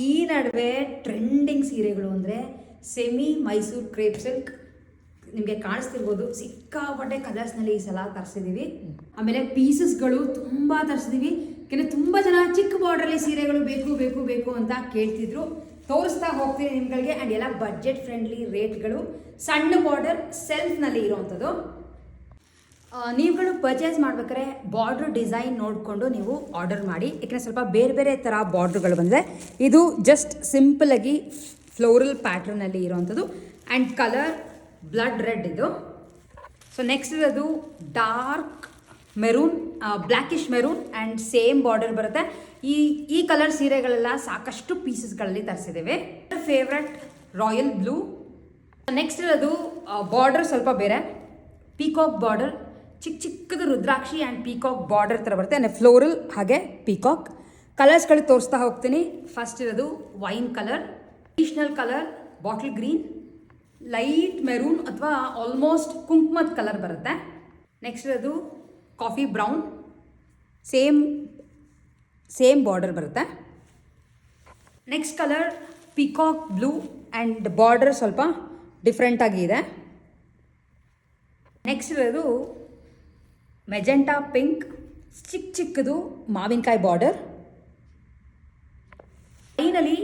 ಈ ನಡುವೆ ಟ್ರೆಂಡಿಂಗ್ ಸೀರೆಗಳು ಅಂದರೆ ಸೆಮಿ ಮೈಸೂರು ಕ್ರೇಪ್ ಸಿಲ್ಕ್ ನಿಮಗೆ ಕಾಣಿಸ್ತಿರ್ಬೋದು. ಸಿಕ್ಕಾಪಟ್ಟೆ ಕಲರ್ಸ್ನಲ್ಲಿ ಈ ಸಲ ತರಿಸಿದ್ದೀವಿ. ಆಮೇಲೆ ಪೀಸಸ್ಗಳು ತುಂಬ ತರಿಸಿದ್ದೀವಿ. ಯಾಕೆಂದರೆ ತುಂಬ ಜನ ಚಿಕ್ಕ ಬಾರ್ಡ್ರಲ್ಲಿ ಸೀರೆಗಳು ಬೇಕು ಬೇಕು ಬೇಕು ಅಂತ ಕೇಳ್ತಿದ್ರು. ತೋರಿಸ್ತಾ ಹೋಗ್ತೀನಿ ನಿಮ್ಗಳಿಗೆ. ಆ್ಯಂಡ್ ಎಲ್ಲ ಬಡ್ಜೆಟ್ ಫ್ರೆಂಡ್ಲಿ ರೇಟ್ಗಳು, ಸಣ್ಣ ಬಾರ್ಡರ್ ಸೆಲ್ಫ್ನಲ್ಲಿ ಇರೋವಂಥದ್ದು. ನೀವುಗಳು ಪರ್ಚೇಸ್ ಮಾಡ್ಬೇಕಾದ್ರೆ ಬಾರ್ಡ್ರ್ ಡಿಸೈನ್ ನೋಡಿಕೊಂಡು ನೀವು ಆರ್ಡರ್ ಮಾಡಿ. ಯಾಕೆಂದರೆ ಸ್ವಲ್ಪ ಬೇರೆ ಬೇರೆ ಥರ ಬಾರ್ಡ್ರ್ಗಳು ಬಂದರೆ ಇದು ಜಸ್ಟ್ ಸಿಂಪಲಾಗಿ ಫ್ಲೋರಲ್ ಪ್ಯಾಟ್ರನಲ್ಲಿ ಇರೋವಂಥದ್ದು. ಆ್ಯಂಡ್ ಕಲರ್ ಬ್ಲಡ್ ರೆಡ್ ಇದು. ಸೊ ನೆಕ್ಸ್ಟ್ ಇರೋದು dark maroon, blackish maroon and same border ಬರುತ್ತೆ. ಈ ಕಲರ್ ಸೀರೆಗಳೆಲ್ಲ ಸಾಕಷ್ಟು ಪೀಸಸ್ಗಳಲ್ಲಿ ತರಿಸಿದ್ದೇವೆ. Favourite royal blue. ನೆಕ್ಸ್ಟ್ ಇರೋದು ಬಾರ್ಡರ್ ಸ್ವಲ್ಪ ಬೇರೆ, ಪೀಕಾಕ್ ಬಾರ್ಡರ್, ಚಿಕ್ಕ ಚಿಕ್ಕದು ರುದ್ರಾಕ್ಷಿ ಆ್ಯಂಡ್ ಪೀಕಾಕ್ ಬಾರ್ಡರ್ ಥರ ಬರುತ್ತೆ. ಅಂದರೆ ಫ್ಲೋರಲ್ ಹಾಗೆ ಪೀಕಾಕ್. ಕಲರ್ಸ್ಗಳು ತೋರಿಸ್ತಾ ಹೋಗ್ತೀನಿ. ಫಸ್ಟ್ ಇರೋದು wine colour, traditional colour bottle green, light maroon ಅಥವಾ ಆಲ್ಮೋಸ್ಟ್ ಕುಂಕುಮದ ಕಲರ್ ಬರುತ್ತೆ. ನೆಕ್ಸ್ಟ್ ಇರೋದು ಕಾಫಿ ಬ್ರೌನ್, ಸೇಮ್ ಬಾರ್ಡರ್ ಬರುತ್ತೆ. Next colour peacock blue and border ಸ್ವಲ್ಪ ಡಿಫ್ರೆಂಟಾಗಿ ಇದೆ. ನೆಕ್ಸ್ಟ್ ಇರೋದು ಮೆಜೆಂಟಾ ಪಿಂಕ್, ಚಿಕ್ಕ ಚಿಕ್ಕದು ಮಾವಿನಕಾಯಿ ಬಾರ್ಡರ್. ಫೈನಲಿ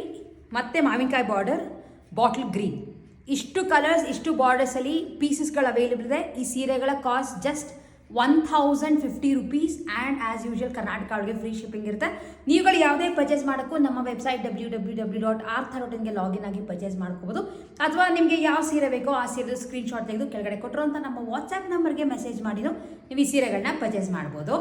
ಮತ್ತೆ ಮಾವಿನಕಾಯಿ ಬಾರ್ಡರ್, ಬಾಟಲ್ ಗ್ರೀನ್. ಇಷ್ಟು ಕಲರ್ಸ್, ಇಷ್ಟು ಬಾರ್ಡರ್ಸಲ್ಲಿ ಪೀಸಸ್ಗಳು ಅವೈಲೇಬಲ್ ಇದೆ. ಈ ಸೀರೆಗಳ cost just 1050 rupees. And as usual Karnataka ಅವ್ರಿಗೆ ಫ್ರೀ ಶಿಪ್ಪಿಂಗ್ ಇರುತ್ತೆ. ನೀವುಗಳು ಯಾವುದೇ ಪರ್ಚೇಸ್ ಮಾಡೋಕ್ಕೂ ನಮ್ಮ ವೆಬ್ಸೈಟ್ www.artha.in ಲಾಗಿನ್ ಆಗಿ ಪರ್ಚೇಸ್ ಮಾಡ್ಕೋಬೋದು. ಅಥವಾ ನಿಮಗೆ ಯಾವ ಸೀರೆ ಬೇಕೋ ಆ ಸೀರೆ ಸ್ಕ್ರೀನ್ಶಾಟ್ ತೆಗೆದು ಕೆಳಗಡೆ ಕೊಟ್ಟರು ಅಂತ ನಮ್ಮ ವಾಟ್ಸ್ಆ್ಯಪ್ ನಂಬರ್ಗೆ ಮೆಸೇಜ್ ಮಾಡಿನೂ ನೀವು ಈ ಸೀರೆಗಳನ್ನ ಪರ್ಚೇಸ್ ಮಾಡ್ಬೋದು.